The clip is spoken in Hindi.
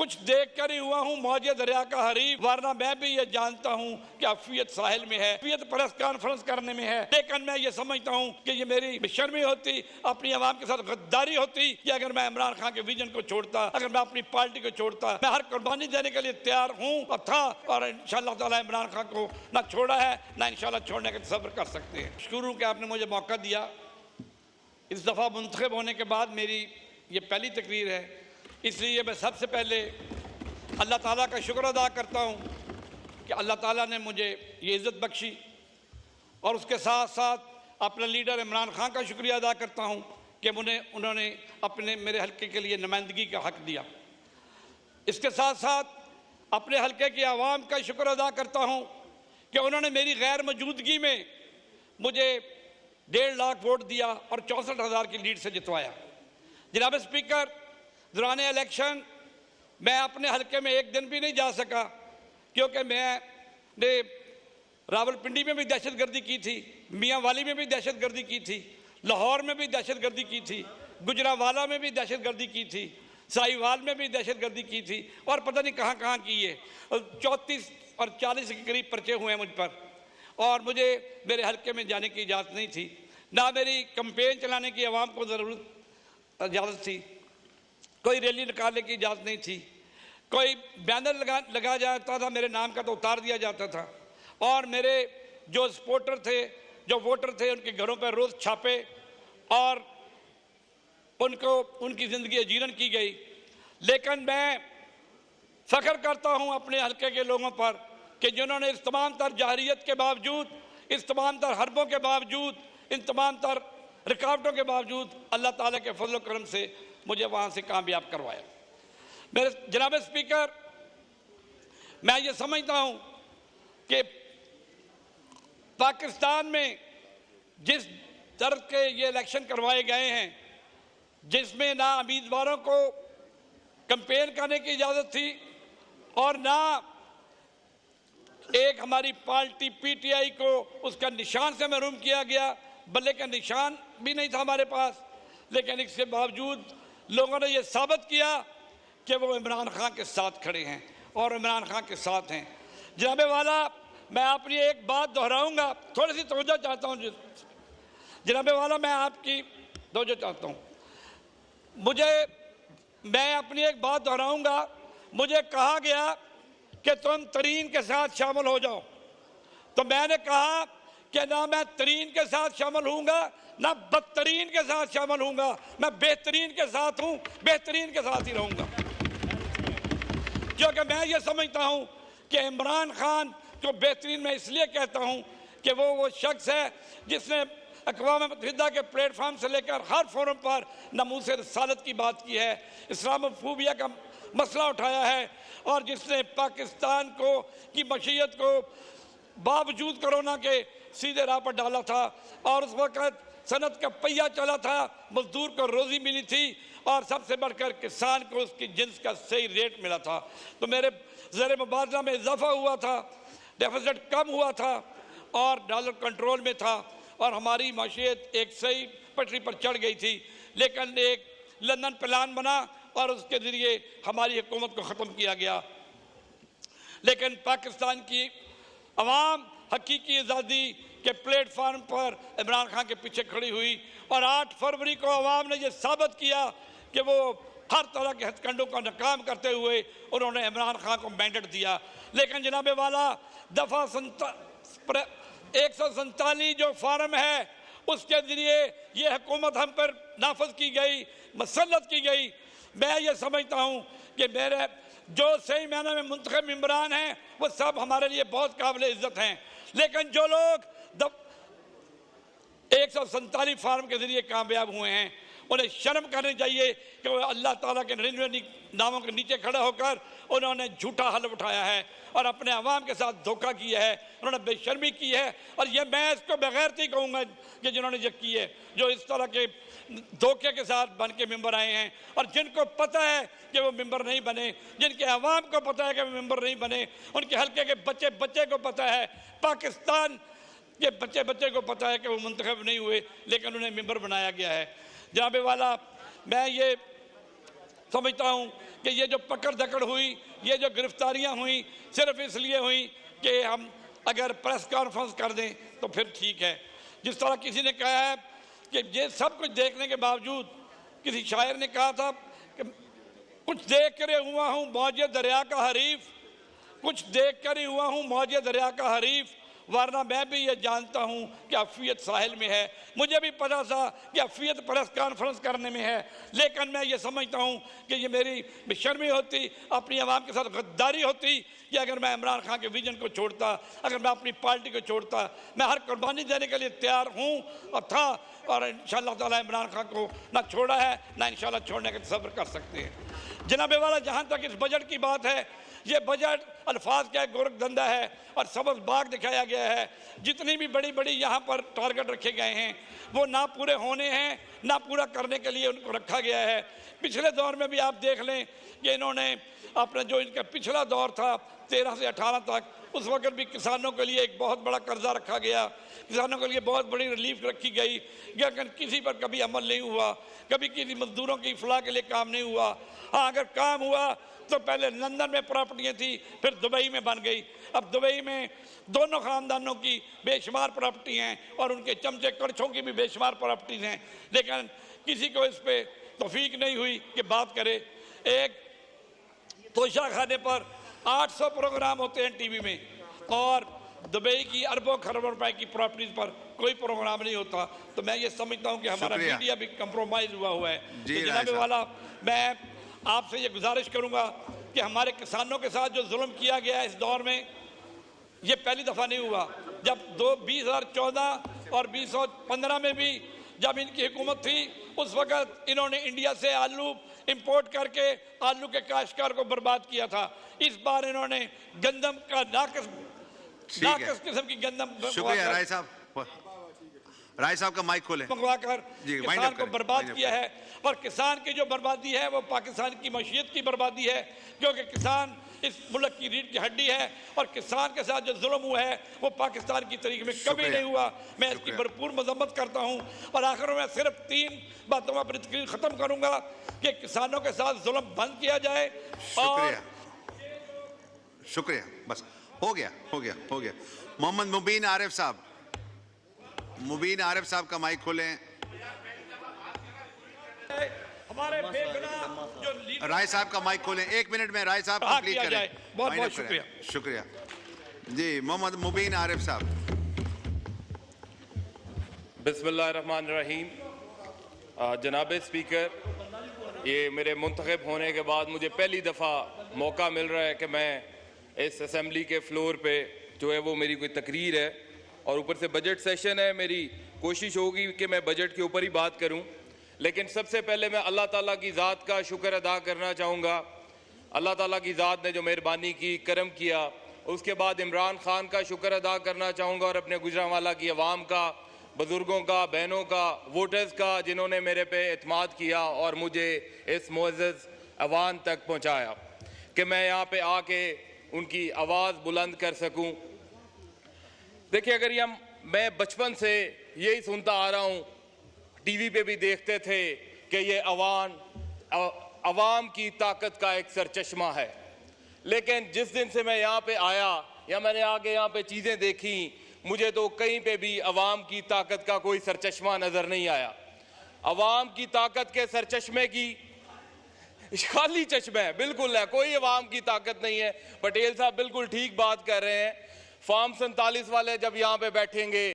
कुछ देख कर ही हुआ हूँ मौजे दरिया का हरीफ, वरना मैं भी ये जानता हूँ कि अफियत साहिल में है, अफियत प्रेस कॉन्फ्रेंस करने में है। लेकिन मैं ये समझता हूँ कि ये मेरी बेशर्मी होती, अपनी आवाम के साथ गद्दारी होती कि अगर मैं इमरान खान के विजन को छोड़ता, अगर मैं अपनी पार्टी को छोड़ता। मैं हर कुर्बानी देने के लिए तैयार हूँ और था, और इंशाअल्लाह ताला इमरान खान को ना छोड़ा है ना इंशाअल्लाह छोड़ने का सब्र कर सकते हैं। शुरू के आपने मुझे मौका दिया। इस दफ़ा मुंतखब होने के बाद मेरी ये पहली तकरीर है, इसलिए मैं सबसे पहले अल्लाह ताला का शुक्र अदा करता हूँ कि अल्लाह ताला ने मुझे ये इज़्ज़त बख्शी, और उसके साथ साथ अपने लीडर इमरान खान का शुक्रिया अदा करता हूँ कि उन्होंने अपने मेरे हल्के के लिए नुमाइंदगी का हक़ दिया। इसके साथ साथ अपने हल्के की आवाम का शुक्र अदा करता हूँ कि उन्होंने मेरी गैर मौजूदगी में मुझे 1.5 लाख वोट दिया और 64,000 की लीड से जितवाया। जनाब स्पीकर, दौरान इलेक्शन मैं अपने हल्के में एक दिन भी नहीं जा सका, क्योंकि मैंने रावलपिंडी में भी दहशतगर्दी की थी, मियांवाली में भी दहशतगर्दी की थी, लाहौर में भी दहशतगर्दी की थी, गुजरावाला में भी दहशतगर्दी की थी, साहिवाल में भी दहशतगर्दी की थी, और पता नहीं कहाँ कहाँ की है। 34 और 40 के करीब पर्चे हुए हैं मुझ पर, और मुझे मेरे हल्के में जाने की इजाज़त नहीं थी, ना मेरी कैंपेन चलाने की आवाम को इजाज़त थी, कोई रैली निकालने की इजाज़त नहीं थी, कोई बैनर लगा जाता था मेरे नाम का तो उतार दिया जाता था, और मेरे जो सपोर्टर थे, जो वोटर थे, उनके घरों पर रोज़ छापे और उनकी ज़िंदगी अजीरन की गई। लेकिन मैं फ़ख्र करता हूँ अपने हल्के के लोगों पर कि जिन्होंने इस तमाम तर जाहरियत के बावजूद, इस तमाम तर हरबों के बावजूद, इन तमाम तर रुकावटों के बावजूद अल्लाह ताला के फजल करम से मुझे वहाँ से कामयाब करवाया। मेरे जनाब स्पीकर, मैं ये समझता हूँ कि पाकिस्तान में जिस तरह के ये इलेक्शन करवाए गए हैं, जिसमें ना उम्मीदवारों को कैंपेन करने की इजाज़त थी और ना एक हमारी पार्टी पीटीआई को उसका निशान से महरूम किया गया, बल्ले का निशान भी नहीं था हमारे पास, लेकिन इसके बावजूद लोगों ने ये साबित किया कि वो इमरान खान के साथ खड़े हैं और इमरान खान के साथ हैं। जनाब वाला, मैं अपनी एक बात दोहराऊंगा, थोड़ी सी तवज्जो चाहता हूँ जनाब वाला, मैं आपकी तवज्जो चाहता हूँ। मैं अपनी एक बात दोहराऊंगा। मुझे कहा गया कि तुम तरीन के साथ शामिल हो जाओ, तो मैंने कहा कि ना मैं तरीन के साथ शामिल होऊंगा ना बदतरीन के साथ शामिल होऊंगा, मैं बेहतरीन के साथ हूं, बेहतरीन के साथ ही रहूंगा। क्योंकि मैं ये समझता हूं कि इमरान खान को बेहतरीन मैं इसलिए कहता हूं कि वो शख्स है जिसने अक़वाम मुत्तहिदा के प्लेटफार्म से लेकर हर फोरम पर नमूस रसालत की बात की है, इस्लामोफोबिया का मसला उठाया है, और जिसने पाकिस्तान की मशीयत को बावजूद कोरोना के सीधे राह पर डाला था, और उस वक़्त सनत का पहिया चला था, मजदूर को रोज़ी मिली थी, और सबसे बढ़कर किसान को उसकी जिन्स का सही रेट मिला था। तो मेरे ज़र मुबादला में इजाफा हुआ था, डेफिसिट कम हुआ था, और डॉलर कंट्रोल में था, और हमारी माशियत एक सही पटरी पर चढ़ गई थी। लेकिन एक लंदन प्लान बना और उसके ज़रिए हमारी हुकूमत को ख़त्म किया गया। लेकिन पाकिस्तान की अवाम हकीकी आज़ादी के प्लेटफार्म पर इमरान खान के पीछे खड़ी हुई, और 8 फरवरी को अवाम ने यह साबित किया कि वो हर तरह के हथकंडों का नाकाम करते हुए उन्होंने इमरान खान को मैंडेट दिया। लेकिन जनाब वाला, दफ़ा 147 जो फार्म है उसके ज़रिए ये हुकूमत हम पर नाफज की गई, मसल्लत की गई। मैं ये समझता हूँ कि मेरे जो सही मायने में मुंतखब मेंबरान हैं वो सब हमारे लिए बहुत काबिल इज़्ज़त हैं, लेकिन जो लोग 147 फार्म के ज़रिए कामयाब हुए हैं उन्हें शर्म करनी चाहिए कि वो अल्लाह ताला के 99 नामों के नीचे खड़े होकर उन्होंने झूठा हल उठाया है और अपने अवाम के साथ धोखा किया है, उन्होंने बेशर्मी की है। और ये मैं इसको बगैरती कहूँगा कि जिन्होंने ये की है, जो इस तरह के धोखे के साथ बन के मेंबर आए हैं, और जिनको पता है कि वो मेंबर नहीं बने, जिनके अवाम को पता है कि वो मेंबर नहीं बने, उनके हल्के के बच्चे को पता है, पाकिस्तान के बच्चे को पता है कि वो मुंतखब नहीं हुए, लेकिन उन्हें मेंबर बनाया गया है। जनाब वाला, मैं ये समझता हूं कि ये जो पकड़ धकड़ हुई, ये जो गिरफ्तारियां हुई, सिर्फ इसलिए हुई कि हम अगर प्रेस कॉन्फ्रेंस कर दें तो फिर ठीक है। जिस तरह किसी ने कहा है कि ये सब कुछ देखने के बावजूद, किसी शायर ने कहा था कि कुछ देख कर हुआ हूँ मौजे दरिया का हरीफ, कुछ देख कर ही हुआ हूँ मौजे दरिया का हरीफ, वरना मैं भी ये जानता हूँ कि अफियत साहिल में है। मुझे भी पता था कि अफियत प्रेस कॉन्फ्रेंस करने में है, लेकिन मैं ये समझता हूँ कि ये मेरी बेशर्मी होती, अपनी आवाम के साथ गद्दारी होती कि अगर मैं इमरान खान के विजन को छोड़ता, अगर मैं अपनी पार्टी को छोड़ता। मैं हर कुर्बानी देने के लिए तैयार हूँ और था, और इंशाअल्लाह ताला इमरान खान को ना छोड़ा है ना इंशाअल्लाह छोड़ने का सब्र कर सकते हैं। जनाबे वाला, जहाँ तक इस बजट की बात है, ये बजट अल्फाज का एक गोरख धंधा है और सबज बाग दिखाया गया है। जितनी भी बड़ी बड़ी यहाँ पर टारगेट रखे गए हैं वो ना पूरे होने हैं, ना पूरा करने के लिए उनको रखा गया है। पिछले दौर में भी आप देख लें कि इन्होंने अपना जो इनका पिछला दौर था 13 से 18 तक, उस वक्त भी किसानों के लिए एक बहुत बड़ा कर्जा रखा गया, किसानों के लिए बहुत बड़ी रिलीफ रखी गई, लेकिन किसी पर कभी अमल नहीं हुआ, कभी किसी मजदूरों की इफलाह के लिए काम नहीं हुआ। हाँ, अगर काम हुआ तो पहले लंदन में प्रॉपर्टियाँ थी, फिर दुबई में बन गई। अब दुबई में दोनों ख़ानदानों की बेशुमार प्रॉपर्टी हैं और उनके चमचे कड़छों की भी बेशुमार प्रॉपर्टीज़ हैं, लेकिन किसी को इस पर तौफीक नहीं हुई कि बात करे। एक तोशा खाने पर 800 प्रोग्राम होते हैं टीवी में, और दुबई की अरबों खरबों रुपए की प्रॉपर्टीज पर कोई प्रोग्राम नहीं होता। तो मैं ये समझता हूँ कि हमारा मीडिया भी कंप्रोमाइज हुआ है। तो जनाब वाला, मैं आपसे ये गुजारिश करूँगा कि हमारे किसानों के साथ जो जुल्म किया गया है इस दौर में, ये पहली दफ़ा नहीं हुआ। जब 2014 और 2015 में भी जब इनकी हुकूमत थी, उस वक़्त इन्होंने इंडिया से आलू इंपोर्ट करके आलू के काश्तकार को बर्बाद किया था। इस बार इन्होंने गंदम का नाकस किस्म की गंदम, शुक्रिया राय साहब का माइक खोलें, मंगवाकर किसान को बर्बाद किया है। और किसान की जो बर्बादी है वो पाकिस्तान की मईशत की बर्बादी है, क्योंकि किसान इस मुल्क की रीढ़ की हड्डी है और किसान के साथ जो जुल्म हुआ है वो पाकिस्तान की तरीके में कभी नहीं हुआ। मैं इसकी भरपूर मजम्मत करता हूँ। और आखिर में सिर्फ 3 बातों में अपनी तकरीर खत्म करूंगा कि किसानों के साथ जुल्म बंद किया जाए। शुक्रिया, बस हो गया। मोहम्मद मुबीन आरिफ साहब, मुबीन आरिफ साहब का माइक खोलें। हमारे जो राय साहब का माइक खोलें, 1 मिनट में राय साहब कंप्लीट करें। बहुत बहुत शुक्रिया जी। मोहम्मद मुबीन आरिफ साहब। बिस्मिल्लाहिर्रहमानिर्रहीम। जनाब स्पीकर, ये मेरे मुंतखब होने के बाद मुझे पहली दफ़ा मौका मिल रहा है कि मैं इस असेंबली के फ्लोर पे जो है वो मेरी कोई तकरीर है, और ऊपर से बजट सेशन है। मेरी कोशिश होगी कि मैं बजट के ऊपर ही बात करूं, लेकिन सबसे पहले मैं अल्लाह ताला की ज़ात का शुक्र अदा करना चाहूँगा। अल्लाह ताला की ज़ात ने जो मेहरबानी की, करम किया। उसके बाद इमरान खान का शुक्र अदा करना चाहूँगा और अपने गुजरांवाला की आवाम का, बुज़ुर्गों का, बहनों का, वोटर्स का, जिन्होंने मेरे पे एतमाद किया और मुझे इस मुअज़्ज़ज़ अवान तक पहुँचाया कि मैं यहाँ पे आके उनकी आवाज़ बुलंद कर सकूँ। देखिए, अगर मैं बचपन से यही सुनता आ रहा हूँ, टीवी पे भी देखते थे कि ये अवाम की ताकत का एक सरचश्मा है, लेकिन जिस दिन से मैं यहाँ पे आया या मैंने आगे यहाँ पे चीज़ें देखी, मुझे तो कहीं पे भी अवाम की ताकत का कोई सरचश्मा नज़र नहीं आया। अवाम की ताकत के सरचश्मे की खाली चश्मा है, बिल्कुल है, कोई अवाम की ताकत नहीं है। पटेल साहब बिल्कुल ठीक बात कर रहे हैं। फार्म 47 वाले जब यहाँ पे बैठेंगे